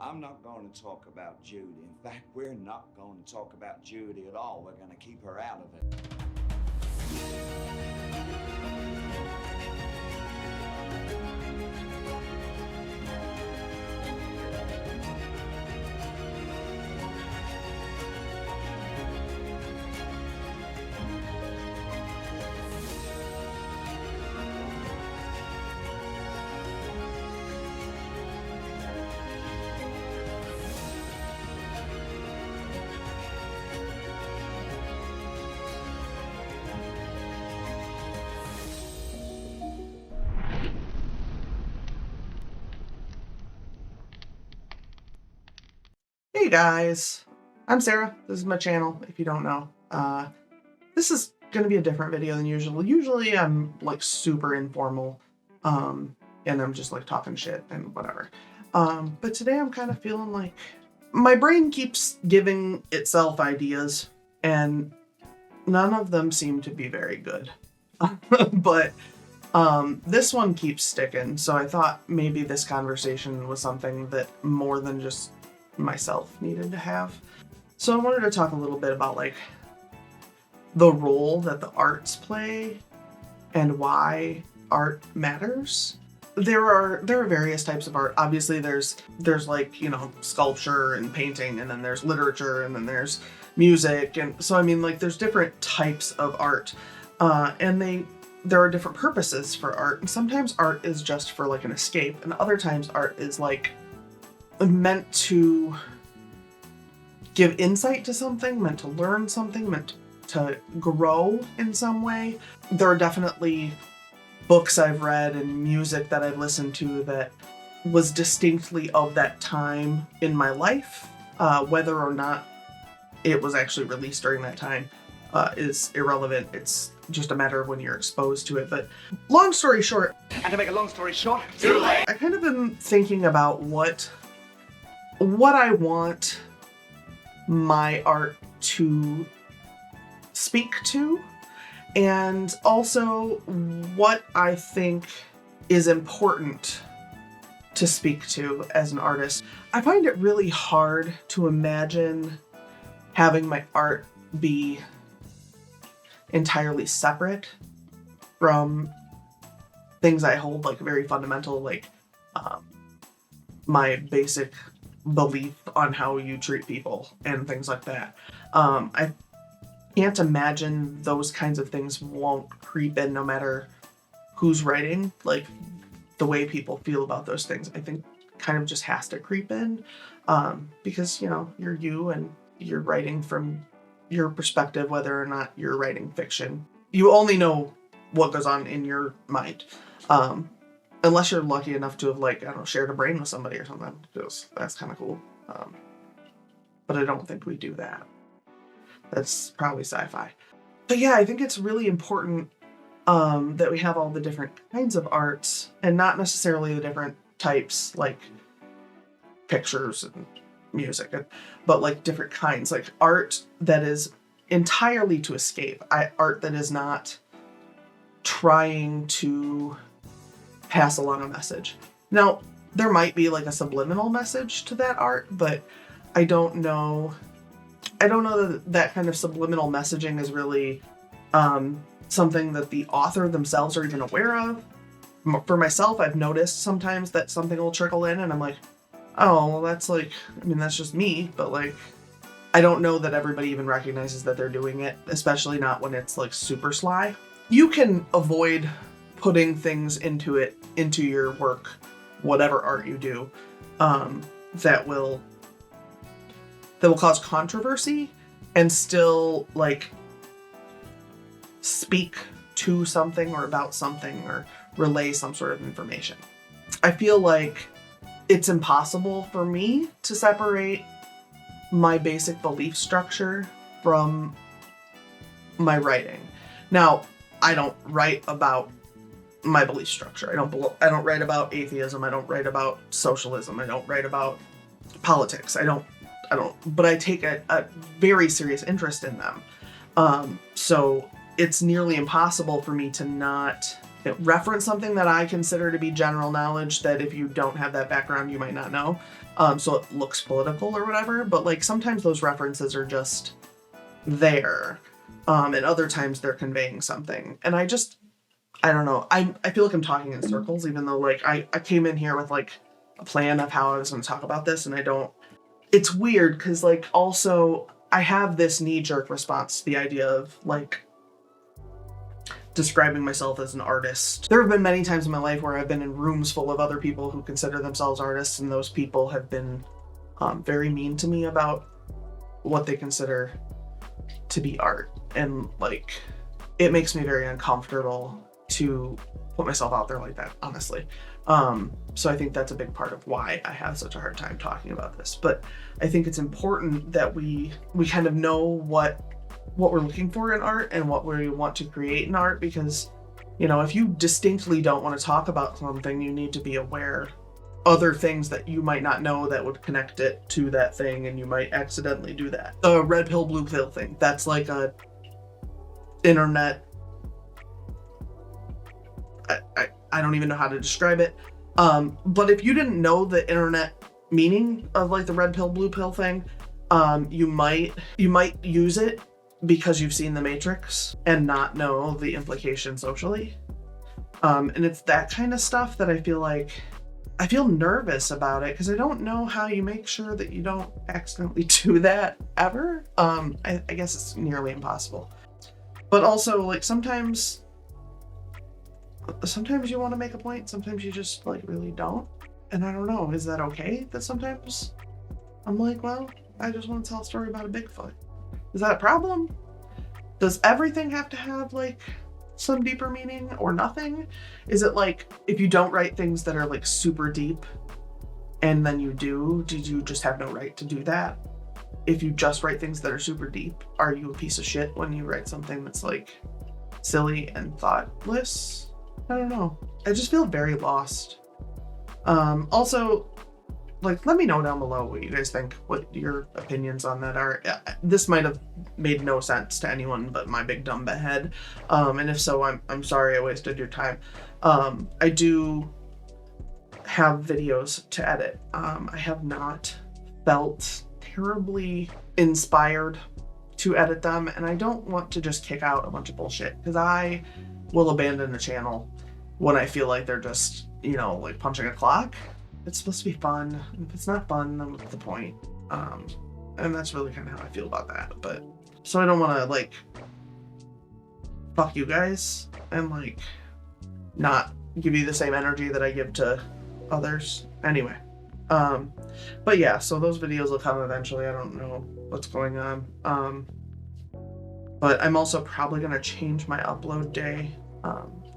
I'm not going to talk about Judy. In fact, we're not going to talk about Judy at all. We're going to keep her out of it. Hey guys, I'm Sarah. This is my channel, if you don't know. This is gonna be a different video than usual. Usually I'm like super informal, and I'm just like talking shit and whatever. But today I'm kind of feeling like my brain keeps giving itself ideas and none of them seem to be very good. But this one keeps sticking, so I thought maybe this conversation was something that more than just myself needed to have. So I wanted to talk a little bit about like the role that the arts play and why art matters. There are various types of art. Obviously there's like, you know, sculpture and painting, and then there's literature, and then there's music, and so I mean like there's different types of art. And there are different purposes for art, and sometimes art is just for like an escape, and other times art is like meant to give insight to something, meant to learn something, meant to grow in some way. There are definitely books I've read and music that I've listened to that was distinctly of that time in my life. Whether or not it was actually released during that time is irrelevant. It's just a matter of when you're exposed to it. But long story short, And to make a long story short, too late. I kind of been thinking about what I want my art to speak to, and also what I think is important to speak to as an artist. I find it really hard to imagine having my art be entirely separate from things I hold like very fundamental, like my basic belief on how you treat people and things like that. I can't imagine those kinds of things won't creep in no matter who's writing. Like the way people feel about those things, I think kind of just has to creep in, because you know you're you and you're writing from your perspective, whether or not you're writing fiction. You only know what goes on in your mind. Unless you're lucky enough to have, like, I don't know, shared a brain with somebody or something, because that's kind of cool. But I don't think we do that. That's probably sci-fi. But yeah, I think it's really important that we have all the different kinds of arts, and not necessarily the different types, like pictures and music, but like different kinds, like art that is entirely to escape. Art that is not trying to pass along a message. Now, there might be like a subliminal message to that art, but I don't know that kind of subliminal messaging is really something that the author themselves are even aware of. For myself, I've noticed sometimes that something will trickle in and I'm like, oh, well, that's like, I mean, that's just me, but like, I don't know that everybody even recognizes that they're doing it, especially not when it's like super sly. You can avoid putting things into your work, whatever art you do, that will cause controversy and still like speak to something or about something or relay some sort of information. I feel like it's impossible for me to separate my basic belief structure from my writing. Now, I don't write about my belief structure. I don't write about atheism. I don't write about socialism. I don't write about politics. I don't, but I take a very serious interest in them. So it's nearly impossible for me to not it reference something that I consider to be general knowledge that if you don't have that background, you might not know. So it looks political or whatever, but like sometimes those references are just there. And other times they're conveying something. And I don't know. I feel like I'm talking in circles, even though like I came in here with like a plan of how I was going to talk about this, and it's weird because like also I have this knee-jerk response to the idea of like describing myself as an artist. There have been many times in my life where I've been in rooms full of other people who consider themselves artists, and those people have been very mean to me about what they consider to be art. And like, it makes me very uncomfortable to put myself out there like that, honestly. So I think that's a big part of why I have such a hard time talking about this. But I think it's important that we kind of know what we're looking for in art and what we want to create in art, because, you know, if you distinctly don't want to talk about something, you need to be aware other things that you might not know that would connect it to that thing, and you might accidentally do that. The red pill, blue pill thing, that's like a internet, I don't even know how to describe it. But if you didn't know the internet meaning of like the red pill, blue pill thing, you might use it because you've seen The Matrix and not know the implication socially. And it's that kind of stuff that I feel nervous about it, because I don't know how you make sure that you don't accidentally do that ever. I guess it's nearly impossible. But also, like, sometimes you want to make a point, sometimes you just like really don't. And I don't know, is that okay that sometimes I'm like, well, I just want to tell a story about a Bigfoot? Is that a problem? Does everything have to have like some deeper meaning or nothing? Is it like if you don't write things that are like super deep and then did you just have no right to do that? If you just write things that are super deep, are you a piece of shit when you write something that's like silly and thoughtless? I don't know. I just feel very lost. Also, like, let me know down below what you guys think, what your opinions on that are. This might have made no sense to anyone but my big dumb head. And if so, I'm sorry I wasted your time. I do have videos to edit. I have not felt terribly inspired to edit them, and I don't want to just kick out a bunch of bullshit, because I will abandon the channel when I feel like they're just, you know, like punching a clock. It's supposed to be fun. If it's not fun, then what's the point? And that's really kind of how I feel about that. But so I don't want to like fuck you guys and like not give you the same energy that I give to others. Anyway, but yeah, so those videos will come eventually. I don't know what's going on. But I'm also probably gonna change my upload day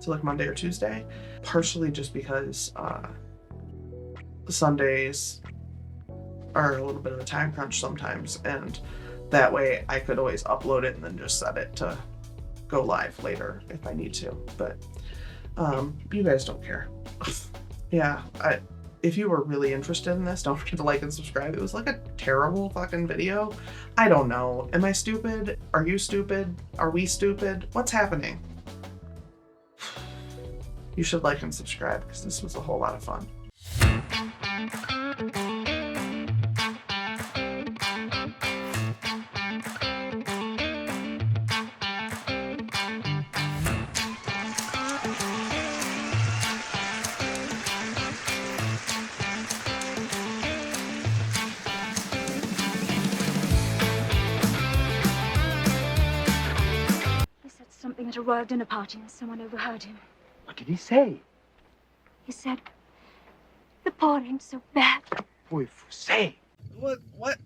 to like Monday or Tuesday, partially just because Sundays are a little bit of a time crunch sometimes, and that way I could always upload it and then just set it to go live later if I need to. But you guys don't care. Yeah, if you were really interested in this, don't forget to like and subscribe. It was like a terrible fucking video. I don't know. Am I stupid? Are you stupid? Are we stupid? What's happening? You should like and subscribe, because this was a whole lot of fun. He said something at a royal dinner party and someone overheard him. What did he say? He said, the poor ain't so bad. Boy, say. What?